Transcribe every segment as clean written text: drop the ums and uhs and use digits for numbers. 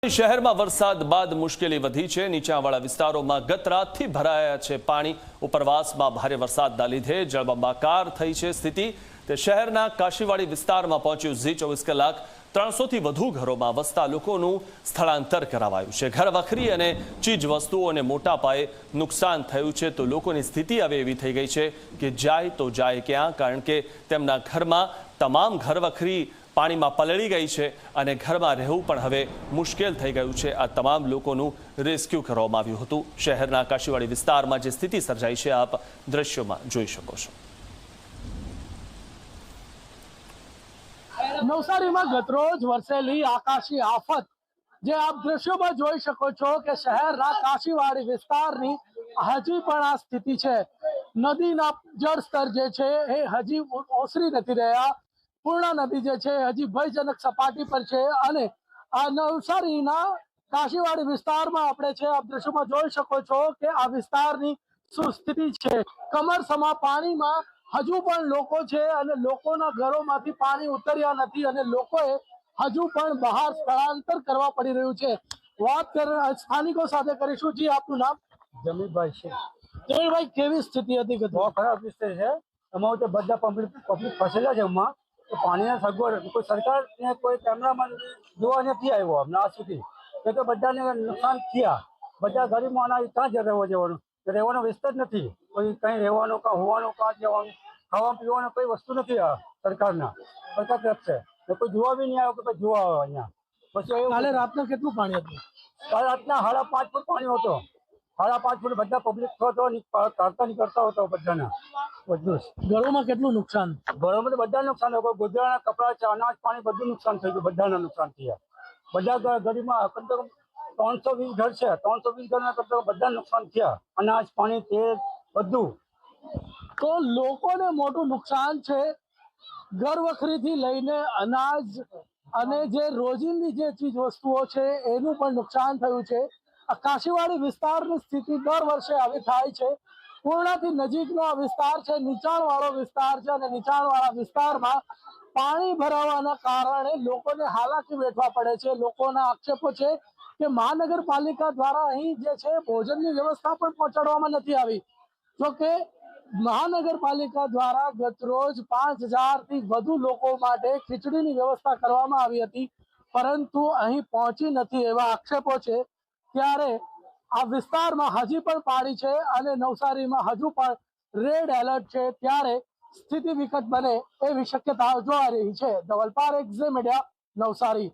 શહેરમાં વરસાદ બાદ મુશ્કેલી વધી છે। નીચાણવાળા વિસ્તારોમાં ગત રાતથી ભરાયા છે પાણી। ઉપરવાસમાં ભારે વરસાદના લીધે જળબંબાકાર થઈ છે સ્થિતિ। તે શહેરના કાશીવાડી વિસ્તારમાં પહોંચ્યું। ઝી 24 કલાક 300થી વધુ ઘરોમાં વસતા લોકોનું સ્થળાંતર કરાવાયું છે। ઘર વખરી અને ચીજ વસ્તુઓને મોટા પાયે નુકસાન થયું છે। તો લોકોની સ્થિતિ હવે એવી થઈ ગઈ છે કે જાય તો જાય ક્યાં, કારણ કે તેમના ઘરમાં તમામ ઘર વખરી પાણીમાં પલળી ગઈ છે અને ઘરમાં રહેવું પણ હવે મુશ્કેલ થઈ ગયું છે। આ તમામ લોકોનું રેસ્ક્યુ કરવામાં આવ્યું હતું। શહેરના કાશીવાડી વિસ્તારમાં જે સ્થિતિ સર્જાઈ છે આપ દ્રશ્યોમાં જોઈ શકો છો। નવસારીમાં ગતરોજ વરસેલી આકાશી આફત જે આપ દ્રશ્યોમાં જોઈ શકો છો કે શહેરના કાશીવાડી વિસ્તારની હજી પણ આ સ્થિતિ છે। નદીના જળસ્તર જે છે એ હજી ઓસરી નથી રહ્યા। પૂર્ણા નદી જે છે હજી ભયજનક સપાટી પર છે અને આ નવસારીના કાશીવાડી વિસ્તારમાં આપણે છે આપ દ્રશ્યોમાં જોઈ શકો છો કે આ વિસ્તારની શું સ્થિતિ છે। કમરસમા પાણીમાં હજુ પણ લોકો છે અને લોકોના ઘરોમાંથી પાણી ઉતર્યા નથી અને લોકોએ હજુ પણ બહાર સ્થળાંતર કરવા પડી રહ્યું છે। વાત સ્થાનિકો સાથે કરીશું। જી, આપનું નામ? જમીનભાઈ છે। જમીનભાઈ, કેવી સ્થિતિ હતી? બહુ ખરાબ સ્થિતિ છે। અમારું તો બધા પબ્લિક ફસેલા છે એમાં। તો પાણીના સગવડ કોઈ સરકારને કોઈ કેમેરામેન જોવા નથી આવ્યો અમને આજ સુધી। એ તો બધાને નુકસાન થયા। બધા ગરીબ માણસ ક્યાં રહેવા જવાનું? રહેવાનો વિસ્તાર જ નથી। કોઈ કંઈ રહેવાનું, કાં હોવાનું, કાં જવાનું, ખાવા પીવાનું કોઈ વસ્તુ નથી આ સરકાર તરફ છે। કોઈ જોવા બી નહીં આવ્યો કે ભાઈ જોવા આવે અહીંયા। પછી કાલે રાતના કેટલું પાણી હતું? કાલે રાતના 5.5 ફૂટ પાણી હતો। 5.5 ફૂટ બધા પબ્લિક કરતા હતો બધાના બધું। ઘરોમાં કેટલું નુકસાન? ઘરોમાં તો બધા નુકસાન થયું। ગુજરાતના કપડા છે, અનાજ પાણી બધું નુકસાન થઈ ગયું। બધાના નુકસાન થયા। બધા ગરીબમાં કમ સે કમ 320 ઘર છે। 320 ઘરના કરતા બધા નુકસાન થયા। અનાજ પાણી તેલ બધું। તો લોકોને મોટું નુકસાન છે। ઘર વખરીથી લઈને અનાજ અને જે રોજિંદી જે ચીજ વસ્તુઓ છે એનું પણ નુકસાન થયું છે। આ કાશીવાડી વિસ્તારની સ્થિતિ દર વર્ષે આવી થાય છે। પૂર્ણાથી નજીકનો આ વિસ્તાર છે, નીચાણવાળો વિસ્તાર છે અને નીચાણવાળા વિસ્તારમાં પાણી ભરાવાના કારણે લોકોને હાલાકી વેઠવા પડે છે। લોકોના આક્ષેપો છે કે મહાનગરપાલિકા દ્વારા અહીં જે છે ભોજનની વ્યવસ્થા પણ પહોંચાડવામાં નથી આવી। જોકે મહાનગરપાલિકા દ્વારા ગતરોજ 5000થી વધુ લોકો માટે ખીચડીની વ્યવસ્થા કરવામાં આવી હતી, પરંતુ અહીં પહોંચી નથી એવા આક્ષેપો છે। ત્યારે આ વિસ્તારમાં હજી પણ પાણી છે અને નવસારીમાં હજુ પણ રેડ એલર્ટ છે। ત્યારે સ્થિતિ વિકટ બને એવી શક્યતાઓ જોવા રહી છે। ધવલ પારેખ, ઝી મીડિયા, નવસારી।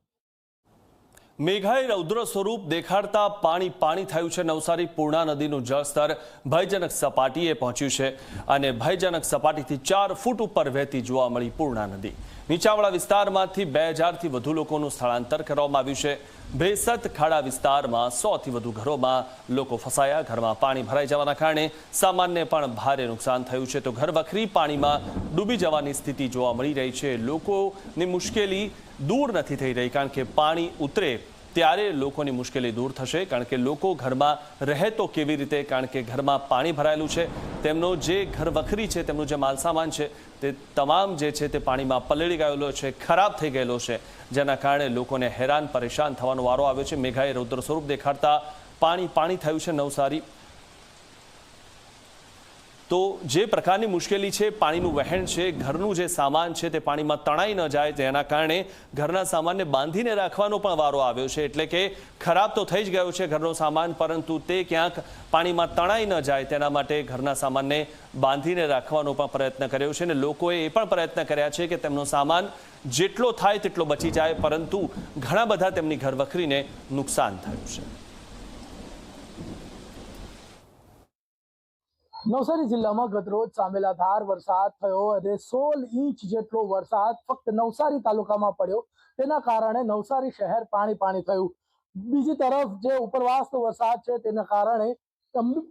મેઘાએ રૌદ્ર સ્વરૂપ દેખાડતા પાણી થયું છે। નવસારી પૂર્ણા નદીનું જળસ્તર ભયજનક સપાટીએ પહોંચ્યું છે અને ભયજનક સપાટીથી 4 ફૂટ ઉપર વહેતી જોવા મળી પૂર્ણા નદી। નીચાણવાળા વિસ્તારમાંથી 2000થી વધુ લોકોનું સ્થળાંતર કરવામાં આવ્યું છે। ભેસત ખાડા વિસ્તારમાં 100થી વધુ ઘરોમાં લોકો ફસાયા। ઘરમાં પાણી ભરાઈ જવાના કારણે સામાનને પણ ભારે નુકસાન થયું છે। તો ઘર વખરી પાણીમાં ડૂબી જવાની સ્થિતિ જોવા મળી રહી છે। લોકોની મુશ્કેલી દૂર નથી થઈ રહી, કારણ કે પાણી ઉતરે ત્યારે લોકોની મુશ્કેલી દૂર થશે। કારણ કે લોકો ઘરમાં રહે તો કેવી રીતે, કારણ કે ઘરમાં પાણી ભરાયેલું છે। તેમનો જે ઘર વખરી છે, તેમનો જે માલસામાન છે તે તમામ જે છે તે પાણીમાં પલળી ગયેલો છે, ખરાબ થઈ ગયેલો છે, જેના કારણે લોકોને હેરાન પરેશાન થવાનો વારો આવ્યો છે। મેઘાએ રૌદ્ર સ્વરૂપ દેખાડતા પાણી થયું છે નવસારી। તો જે પ્રકારની મુશ્કેલી છે, પાણીનું વહેણ છે, ઘરનું જે સામાન છે તે પાણીમાં તણાઈ ન જાય, તેના કારણે ઘરના સામાનને બાંધીને રાખવાનો પણ વારો આવ્યો છે। એટલે કે ખરાબ તો થઈ જ ગયો છે ઘરનો સામાન, પરંતુ તે ક્યાંક પાણીમાં તણાઈ ન જાય તેના માટે ઘરના સામાનને બાંધીને રાખવાનો પણ પ્રયત્ન કર્યો છે અને લોકોએ એ પણ પ્રયત્ન કર્યા છે કે તેમનો સામાન જેટલો થાય તેટલો બચી જાય, પરંતુ ઘણા બધા તેમની ઘર વખરીને નુકસાન થયું છે। નવસારી જિલ્લામાં ગતરોજ સામેલાધાર વરસાદ થયો અને 16 ઇંચ જેટલો વરસાદ ફક્ત નવસારી તાલુકામાં પડ્યો। તેના કારણે નવસારી શહેર પાણી થયું। બીજી તરફ જે ઉપરવાસનો વરસાદ છે તેના કારણે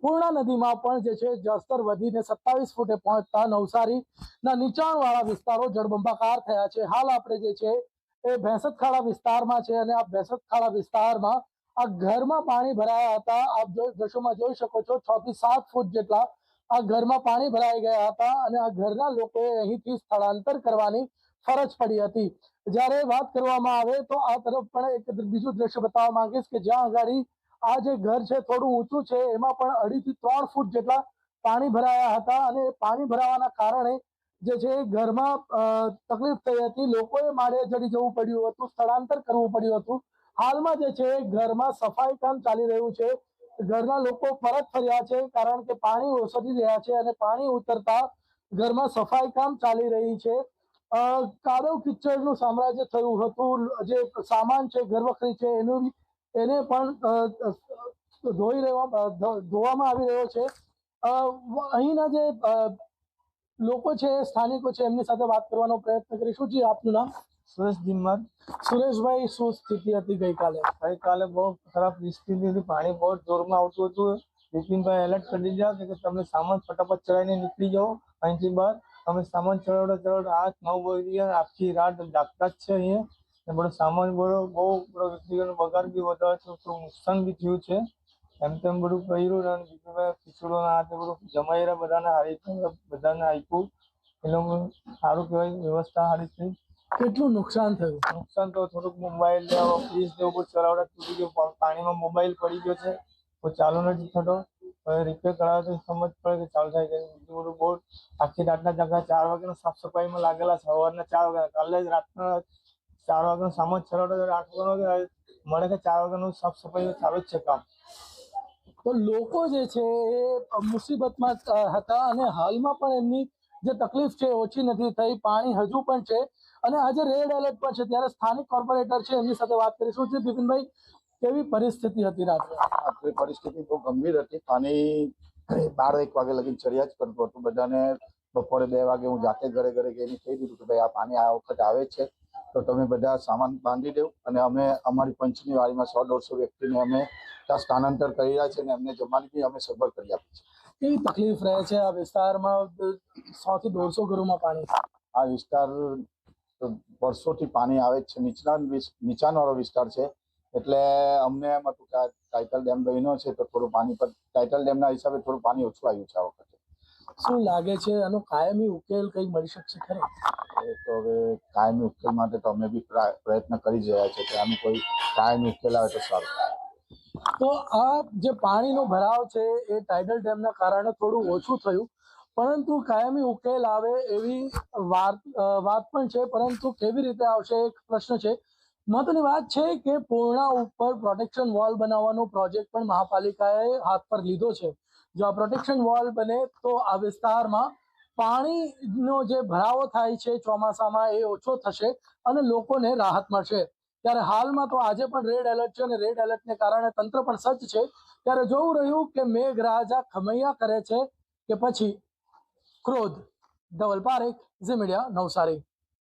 પૂર્ણા નદીમાં પણ જે છે જળસ્તર વધીને 27 ફૂટે પહોંચતા નવસારીના નીચાણવાળા વિસ્તારો જળબંબાકાર થયા છે। હાલ આપણે જે છે એ ભેંસત ખાડા વિસ્તારમાં છે અને આ ભેંસત ખાડા વિસ્તારમાં આ ઘરમાં પાણી ભરાયા હતા। આપ દ્રશ્યોમાં જોઈ શકો છો 6 થી 7 ફૂટ જેટલા આ ઘરમાં પાણી ભરાઈ ગયા હતા અને આ ઘરના લોકોએ અહીંથી સ્થળાંતર કરવાની ફરજ પડી હતી। જ્યારે વાત કરવામાં આવે તો આ તરફ પણ એક બીજું દ્રશ્ય બતાવવા માંગીશ કે જ્યાં આગળ આ જે ઘર છે થોડું ઊંચું છે, એમાં પણ 2.5 થી 3 ફૂટ જેટલા પાણી ભરાયા હતા અને પાણી ભરાવાના કારણે જે છે ઘરમાં તકલીફ થઈ હતી. લોકોએ માળે ચડી જવું પડ્યું હતું, સ્થળાંતર કરવું પડ્યું હતું. હાલમાં જે છે ઘરમાં સફાઈ કામ ચાલી રહ્યું છે. ઘરના લોકો પરત ફર્યા છે કારણ કે પાણી ઓસરી રહ્યા છે અને પાણી ઉતરતા ઘરમાં સફાઈ કામ ચાલી રહી છે. કાદવ કિચડનું સામ્રાજ્ય થયું હતું. જે સામાન છે, ઘરવખરી છે, એને પણ ધોવામાં આવી રહ્યો છે. અહીંના જે લોકો છે, સ્થાનિકો છે, એમની સાથે વાત કરવાનો પ્રયત્ન કરીશું. જી, આપનું નામ? સુરેશ દિનમાર. સુરેશભાઈ, શું સ્થિતિ હતી ગઈકાલે? બહુ ખરાબ પરિસ્થિતિ હતી. પાણી બહુ જોરમાં આવતું હતું. બિપિનભાઈ એલર્ટ કરી દીધા કે તમે સામાન ફટાફટ ચડાવીને નીકળી જાઓ અહીંથી બહાર. અમે સામાન ચડાવડા 8-9 વાગી ગયા. આખી રાત જાગતા જ છે અહીંયા. બધો સામાન બહુ વ્યક્તિગત બગાડ બી વધારે છે, થોડું નુકસાન બી થયું છે. એમ તેમ બધું કર્યું અને બિપિનભાઈ ખીચડો બધું જમાઈ રહ્યા, બધાને આપ્યું. એટલે સારું કહેવાય, વ્યવસ્થા સારી થઈ. કેટલું નુકસાન થયું? નુકસાન તો થોડુંક મોબાઈલ ફ્રીજ ને ઉપર ચલાવડા તૂટી ગયો. પાણીમાં મોબાઈલ પડી ગયો છે, તો ચાલુ નથી થતો. હવે રિપેર કરાવે તો સમજ પડે કે ચાલુ થાય. બીજું બધું બહુ આખી રાતના જગા 4 વાગ્યાનો સાફ સફાઈમાં લાગેલા. સવારના 4 વાગ્યા, કાલે જ રાતના 4 વાગ્યાનો સામાન ચલાવતા 8 વાગ્યાનો મળે કે 4 વાગ્યાનું સાફ સફાઈ ચાલુ જ છે કામ. તો લોકો જે છે એ મુસીબતમાં હતા અને હાલમાં પણ એમની જે તકલીફ છે ઓછી નથી થઈ. પાણી હજુ પણ છે અને આજે રેડ એલર્ટ પણ છે. ત્યારે સ્થાનિક કોર્પોરેટર છે, એમની સાથે વાત કરીશું. છે બિપિનભાઈ, કેવી પરિસ્થિતિ હતી રાત્રે? રાત્રે પરિસ્થિતિ બહુ ગંભીર હતી. પાણી 12-1 વાગે લગીને ચડ્યા જ કરતું હતું. બધાને બપોરે 2 વાગે હું જાતે ઘરે ગઈને કહી દીધું કે ભાઈ આ પાણી આ વખત આવે છે તો તમે બધા સામાન બાંધી દો. અને અમે અમારી પંચની વાડીમાં 100-150 વ્યક્તિને અમે ત્યાં સ્થાનાંતર કરી રહ્યા છે અને એમને જમવાની બી અમે સગવડ કરી આપી છે. કેવી તકલીફ રહે છે આ વિસ્તારમાં? 100 થી 150 ઘરોમાં પાણી. આ વિસ્તાર વર્ષોથી પાણી આવે જ છે. નીચાણવાળો વિસ્તાર છે, એટલે અમને એમ હતું કે ટાઇટલ ડેમ બન્યો છે તો થોડું પાણી પર ટાઇટલ ડેમના હિસાબે થોડું પાણી ઓછું આવ્યું છે આ વખતે. શું લાગે છે આનો કાયમી ઉકેલ કઈ મળી શકશે ખરી? એ તો હવે કાયમી ઉકેલ માટે તો અમે બી પ્રયત્ન કરી જ રહ્યા છીએ કે આનું કોઈ કાયમી ઉકેલ આવે તો સારું. તો આ જે પાણીનો ભરાવ છે એ ટાઇડલ ડેમના કારણે થોડું ઓછું થયું, પરંતુ કાયમી ઉકેલ આવે એવી વાત પણ છે. પરંતુ કેવી રીતે આવશે એક પ્રશ્ન છે. મહત્વની વાત છે કે પૂર્ણા ઉપર પ્રોટેક્શન વોલ બનાવવાનો પ્રોજેક્ટ પણ મહાપાલિકાએ હાથ પર લીધો છે. જો આ પ્રોટેક્શન વોલ બને તો આ વિસ્તારમાં પાણીનો જે ભરાવો થાય છે ચોમાસામાં એ ઓછો થશે અને લોકોને રાહત મળશે. ત્યારે હાલમાં તો આજે પણ રેડ એલર્ટ છે અને રેડ એલર્ટને કારણે તંત્ર પણ સજ્જ છે. ત્યારે જોવું રહ્યું કે મેઘરાજા ખમૈયા કરે છે કે પછી ક્રોધ. ધવલ પારેખ, ઝી મીડિયા, નવસારી.